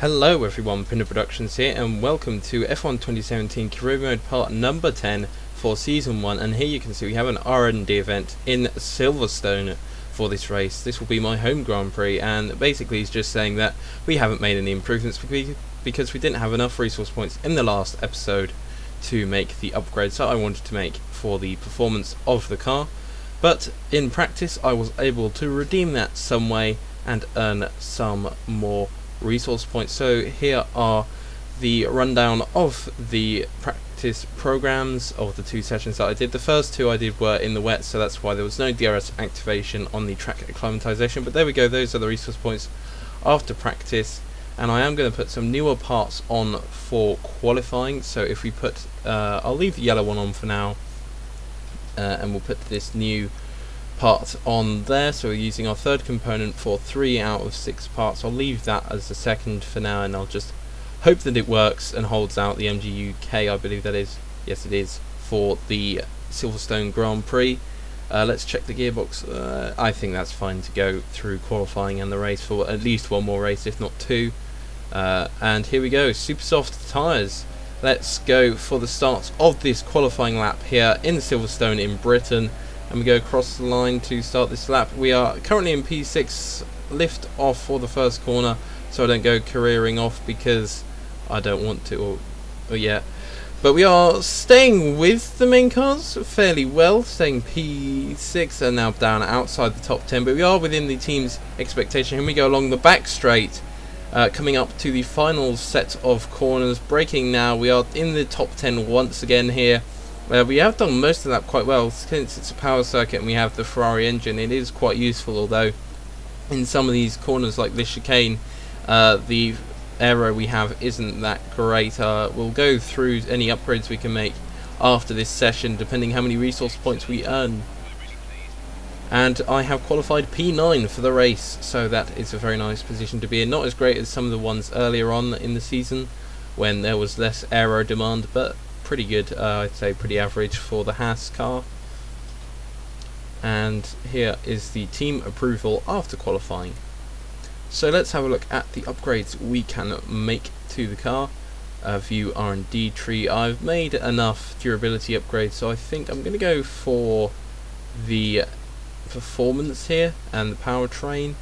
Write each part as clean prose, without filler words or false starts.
Hello everyone, Pinder Productions here, and welcome to F1 2017 Career Mode part number 10 for Season 1. And here you can see we have an R&D event in Silverstone for this race. This will be my home Grand Prix, and basically it's just saying that we haven't made any improvements because we didn't have enough resource points in the last episode to make the upgrades that I wanted to make for the performance of the car. But in practice I was able to redeem that some way and earn some more resource points. So here are the rundown of the practice programs of the two sessions that I did. The first two I did were in the wet, so that's why there was no DRS activation on the track acclimatization, but there we go, those are the resource points after practice. And I am going to put some newer parts on for qualifying. So if we put I'll leave the yellow one on for now, and we'll put this new part on there. So we're using our third component for 3 out of 6 parts. I'll leave that as the second for now, and I'll just hope that it works and holds out the MGUK, I believe that is. Yes, it is, for the Silverstone Grand Prix. Let's check the gearbox. I think that's fine to go through qualifying and the race for at least one more race, if not 2. And here we go, super soft tyres. Let's go for the start of this qualifying lap here in Silverstone in Britain. And we go across the line to start this lap. We are currently in P6, lift off for the first corner, so I don't go careering off because I don't want to, or yeah. But we are staying with the main cars fairly well, staying P6 and now down outside the top 10, but we are within the team's expectation. Here we go along the back straight, coming up to the final set of corners, braking now. We are in the top 10 once again here. We have done most of that quite well. Since it's a power circuit and we have the Ferrari engine, it is quite useful, although in some of these corners like this chicane, the aero we have isn't that great. We'll go through any upgrades we can make after this session, depending how many resource points we earn. And I have qualified P9 for the race, so that is a very nice position to be in. Not as great as some of the ones earlier on in the season when there was less aero demand, but pretty good. I'd say pretty average for the Haas car. And here is the team approval after qualifying. So let's have a look at the upgrades we can make to the car. View R&D tree. I've made enough durability upgrades, so I think I'm going to go for the performance here and the powertrain.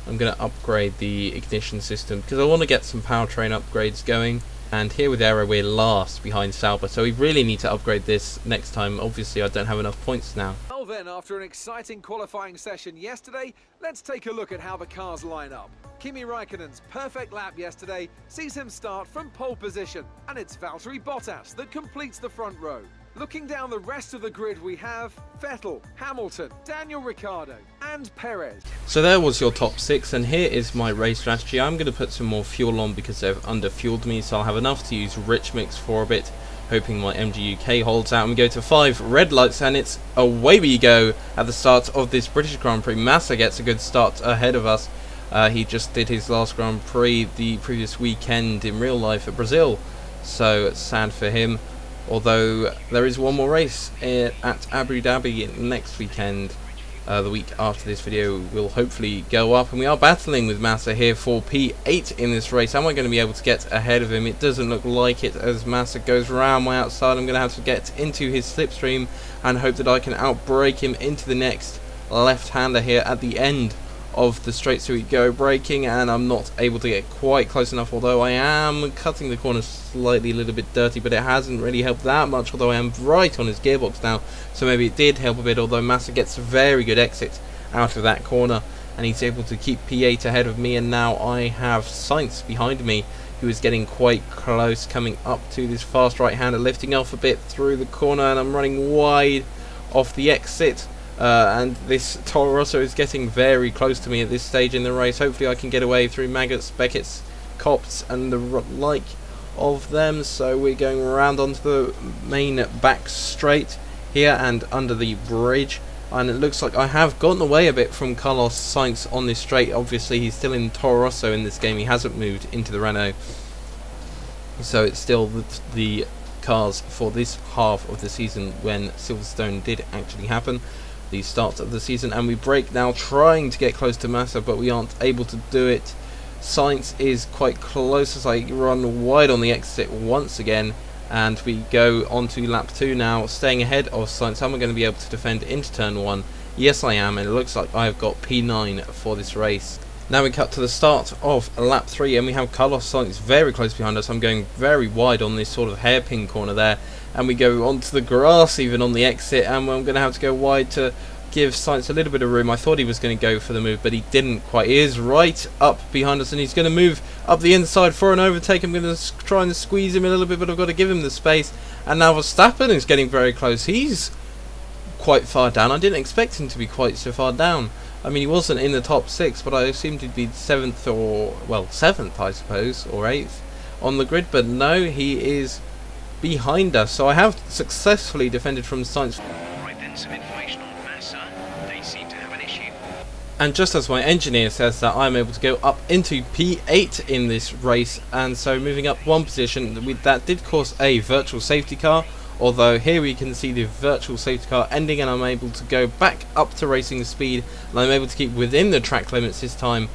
I'm going to upgrade the ignition system because I want to get some powertrain upgrades going. And here with aero we're last behind Sauber, so we really need to upgrade this next time. Obviously I don't have enough points now. Well then, after an exciting qualifying session yesterday, let's take a look at how the cars line up. Kimi Raikkonen's perfect lap yesterday sees him start from pole position, and it's Valtteri Bottas that completes the front row. Looking down the rest of the grid, we have Vettel, Hamilton, Daniel Ricciardo and Perez. So there was your top 6, and here is my race strategy. I'm going to put some more fuel on because they've under-fueled me, so I'll have enough to use rich mix for a bit, hoping my MGUK holds out. And we go to 5 red lights, and it's away we go at the start of this British Grand Prix. Massa gets a good start ahead of us. He just did his last Grand Prix the previous weekend in real life at Brazil, so it's sad for him. Although there is one more race at Abu Dhabi next weekend. The week after this video will hopefully go up, and we are battling with Massa here for P8 in this race. Am I going to be able to get ahead of him? It doesn't look like it, as Massa goes around my outside. I'm going to have to get into his slipstream and hope that I can outbrake him into the next left-hander here at the end of the straight. So we go braking, and I'm not able to get quite close enough, although I am cutting the corner slightly, a little bit dirty, but it hasn't really helped that much, although I am right on his gearbox now, so maybe it did help a bit. Although Massa gets a very good exit out of that corner, and he's able to keep P8 ahead of me, and now I have Sainz behind me, who is getting quite close, coming up to this fast right-hander, lifting off a bit through the corner, and I'm running wide off the exit. And this Toro Rosso is getting very close to me at this stage in the race. Hopefully I can get away through Maggots, Beckett's, Copse and the like of them. So we're going around onto the main back straight here and under the bridge, and it looks like I have gotten away a bit from Carlos Sainz on this straight. Obviously he's still in Toro Rosso in this game, he hasn't moved into the Renault, so it's still the cars for this half of the season when Silverstone did actually happen, the start of the season. And we brake now, trying to get close to Massa, but we aren't able to do it. Sainz is quite close as I run wide on the exit once again, and we go on to lap 2 now, staying ahead of Sainz. Am I going to be able to defend into turn 1? Yes, I am, and it looks like I've got P9 for this race. Now we cut to the start of lap 3, and we have Carlos Sainz very close behind us. I'm going very wide on this sort of hairpin corner there, and we go onto the grass even on the exit, and I'm going to have to go wide to give Sainz a little bit of room. I thought he was going to go for the move, but he didn't quite. He is right up behind us, and he's going to move up the inside for an overtake. I'm going to try and squeeze him a little bit, but I've got to give him the space. And now Verstappen is getting very close. He's quite far down. I didn't expect him to be quite so far down. I mean, he wasn't in the top 6, but I assumed he'd be 7th or, well, 7th, I suppose, or 8th on the grid. But no, he is behind us. So I have successfully defended from Sainz. Right then, some information on Massa. They seem to have an issue. And just as my engineer says that, I'm able to go up into P8 in this race. And so moving up one position, that did cause a virtual safety car. Although here we can see the virtual safety car ending, and I'm able to go back up to racing speed, and I'm able to keep within the track limits this time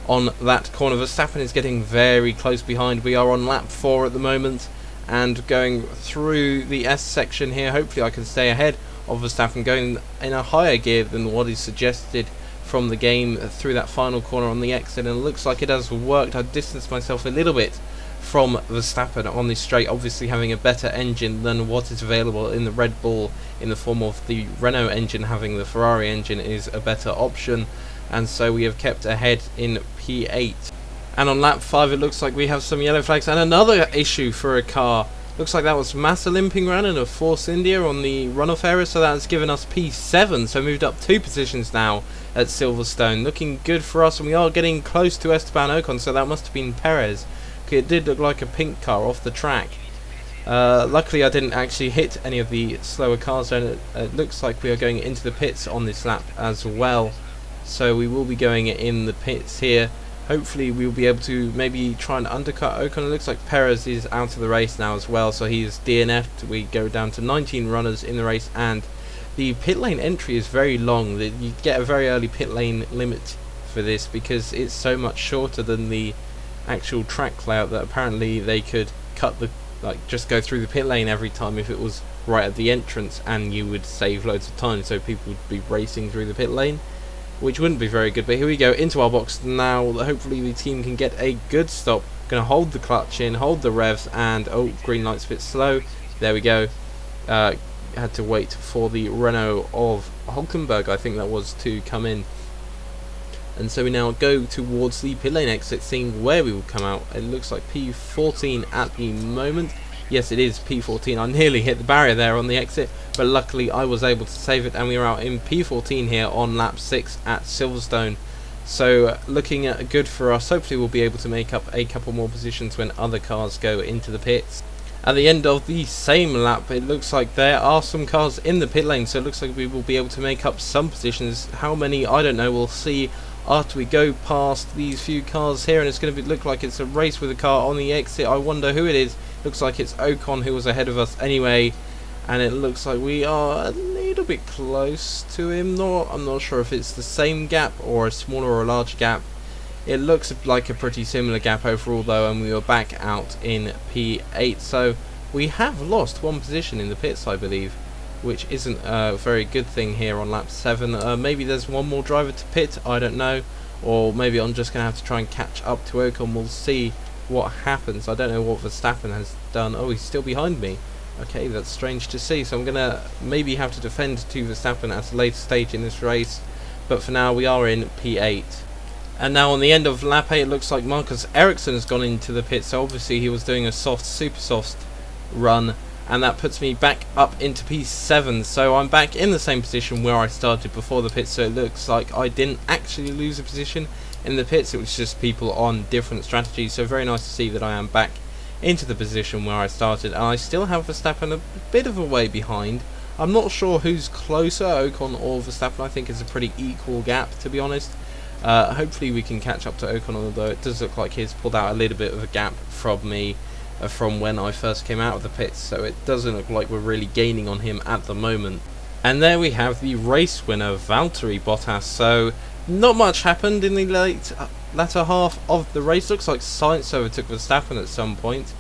on that corner. Verstappen is getting very close behind. We are on lap 4 at the moment, and going through the S section here. Hopefully I can stay ahead of Verstappen, going in a higher gear than what is suggested from the game through that final corner on the exit, and it looks like it has worked. I've distanced myself a little bit from Verstappen on this straight, obviously having a better engine than what is available in the Red Bull in the form of the Renault engine. Having the Ferrari engine is a better option, and so we have kept ahead in P8. And on lap 5 it looks like we have some yellow flags and another issue for a car. Looks like that was Massa limping around in a Force India on the runoff area, so that's given us P7, so moved up 2 positions now at Silverstone. Looking good for us, and we are getting close to Esteban Ocon, so that must have been Perez. It did look like a pink car off the track. Luckily I didn't actually hit any of the slower cars, and it looks like we are going into the pits on this lap as well. So we will be going in the pits here. Hopefully we will be able to maybe try and undercut Ocon. It looks like Perez is out of the race now as well, so he is DNF'd. We go down to 19 runners in the race, and the pit lane entry is very long. You get a very early pit lane limit for this because it's so much shorter than the actual track layout, that apparently they could cut the, just go through the pit lane every time if it was right at the entrance, and you would save loads of time, so people would be racing through the pit lane, which wouldn't be very good. But here we go into our box now. Hopefully the team can get a good stop. Gonna hold the clutch in, hold the revs, and oh, green light's a bit slow. There we go. Had to wait for the Renault of Hulkenberg, I think that was, to come in. And so we now go towards the pit lane exit, seeing where we will come out. It looks like P14 at the moment. Yes, it is P14. I nearly hit the barrier there on the exit, but luckily I was able to save it, and we are out in P14 here on lap 6 at Silverstone. So looking at good for us. Hopefully we'll be able to make up a couple more positions when other cars go into the pits. At the end of the same lap, it looks like there are some cars in the pit lane, so it looks like we will be able to make up some positions. How many, I don't know, we'll see after we go past these few cars here, and it's going to look like it's a race with a car on the exit. I wonder who it is. Looks like it's Ocon, who was ahead of us anyway, and it looks like we are a little bit close to him. I'm not sure if it's the same gap or a smaller or a larger gap. It looks like a pretty similar gap overall though, and we are back out in P8, so we have lost one position in the pits, I believe, which isn't a very good thing here on lap 7. Maybe there's one more driver to pit, I don't know, or maybe I'm just going to have to try and catch up to Ocon. We'll see what happens. I don't know what Verstappen has done. Oh, he's still behind me. Okay, that's strange to see, so I'm going to maybe have to defend to Verstappen at a later stage in this race, but for now we are in P8. And now on the end of lap 8, it looks like Marcus Ericsson has gone into the pit, so obviously he was doing a super soft run, and that puts me back up into P7, so I'm back in the same position where I started before the pits. So it looks like I didn't actually lose a position in the pits, it was just people on different strategies. So very nice to see that I am back into the position where I started, and I still have Verstappen a bit of a way behind. I'm not sure who's closer, Ocon or Verstappen. I think it's a pretty equal gap, to be honest. Hopefully we can catch up to Ocon, although it does look like he's pulled out a little bit of a gap from me from when I first came out of the pits, so it doesn't look like we're really gaining on him at the moment. And there we have the race winner, Valtteri Bottas. So not much happened in the late latter half of the race. Looks like Sainz overtook Verstappen at some point,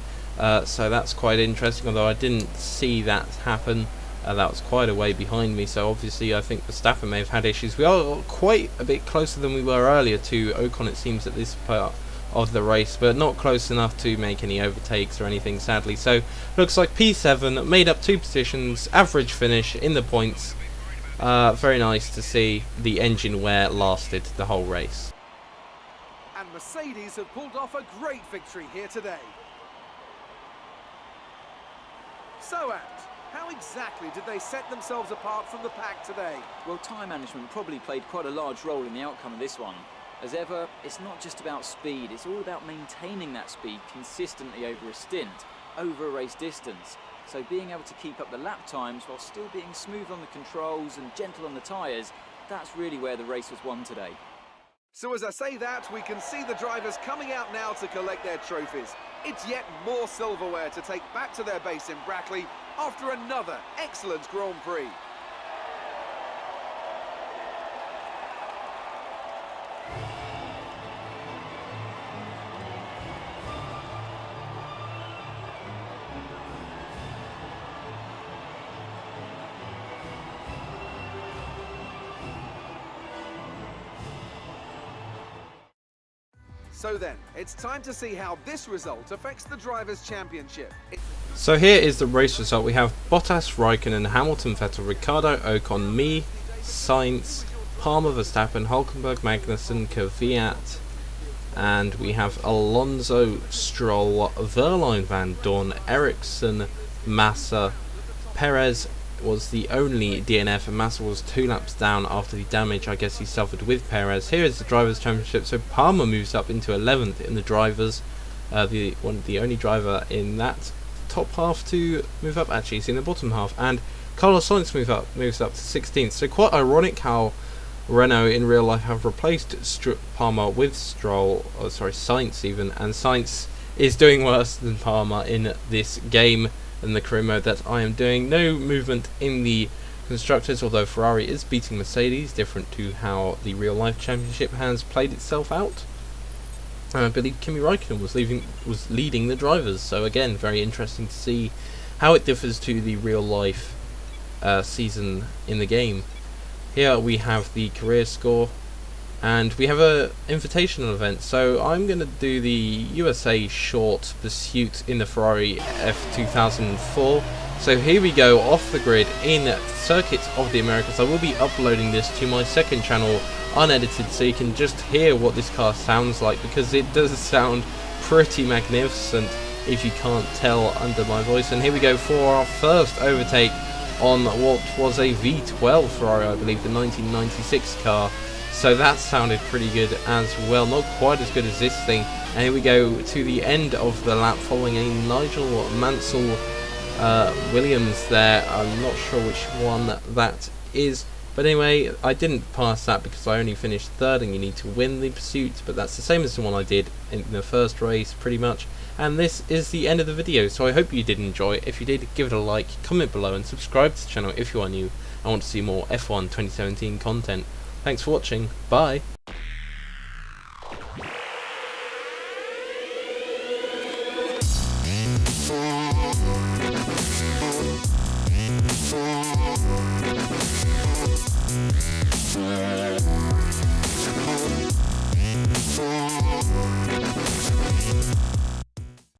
so that's quite interesting, although I didn't see that happen. That was quite a way behind me, so obviously I think Verstappen may have had issues. We are quite a bit closer than we were earlier to Ocon, it seems, at this part of the race, but not close enough to make any overtakes or anything, sadly. So looks like P7 made up 2 positions, average finish in the points. Very nice to see the engine wear lasted the whole race. And Mercedes have pulled off a great victory here today. So, Ant, how exactly did they set themselves apart from the pack today? Well, time management probably played quite a large role in the outcome of this one. As ever, it's not just about speed, it's all about maintaining that speed consistently over a stint, over a race distance. So being able to keep up the lap times while still being smooth on the controls and gentle on the tyres, that's really where the race was won today. So as I say that, we can see the drivers coming out now to collect their trophies. It's yet more silverware to take back to their base in Brackley after another excellent Grand Prix. So then, it's time to see how this result affects the Drivers' Championship. So here is the race result. We have Bottas, Raikkonen, Hamilton, Vettel, Ricciardo, Ocon, me, Sainz, Palmer, Verstappen, Hulkenberg, Magnussen, Kvyat, and we have Alonso, Stroll, Verline, Van Dorn, Ericsson, Massa. Perez was the only DNF, and Massa was 2 laps down after the damage I guess he suffered with Perez. Here is the Drivers' Championship. So Palmer moves up into 11th in the Drivers, the only driver in that top half to move up. Actually, he's in the bottom half, and Carlos Sainz moves up to 16th. So quite ironic how Renault in real life have replaced Palmer with Sainz even, and Sainz is doing worse than Palmer in this game in the career mode that I am doing. No movement in the constructors, although Ferrari is beating Mercedes, different to how the real life championship has played itself out. And I believe Kimi Raikkonen was leading the drivers, so again, very interesting to see how it differs to the real life season in the game. Here we have the career score, and we have a invitational event. So I'm going to do the USA short pursuit in the Ferrari F2004. So here we go, off the grid in Circuit of the Americas. I will be uploading this to my second channel unedited, so you can just hear what this car sounds like, because it does sound pretty magnificent if you can't tell under my voice. And here we go for our first overtake on what was a V12 Ferrari, I believe, the 1996 car. So that sounded pretty good as well, not quite as good as this thing. And here we go to the end of the lap following a Nigel Mansell Williams there. I'm not sure which one that is, but anyway, I didn't pass that because I only finished 3rd, and you need to win the pursuit, but that's the same as the one I did in the first race pretty much. And this is the end of the video, so I hope you did enjoy. If you did, give it a like, comment below, and subscribe to the channel if you are new and want to see more F1 2017 content. Thanks for watching. Bye.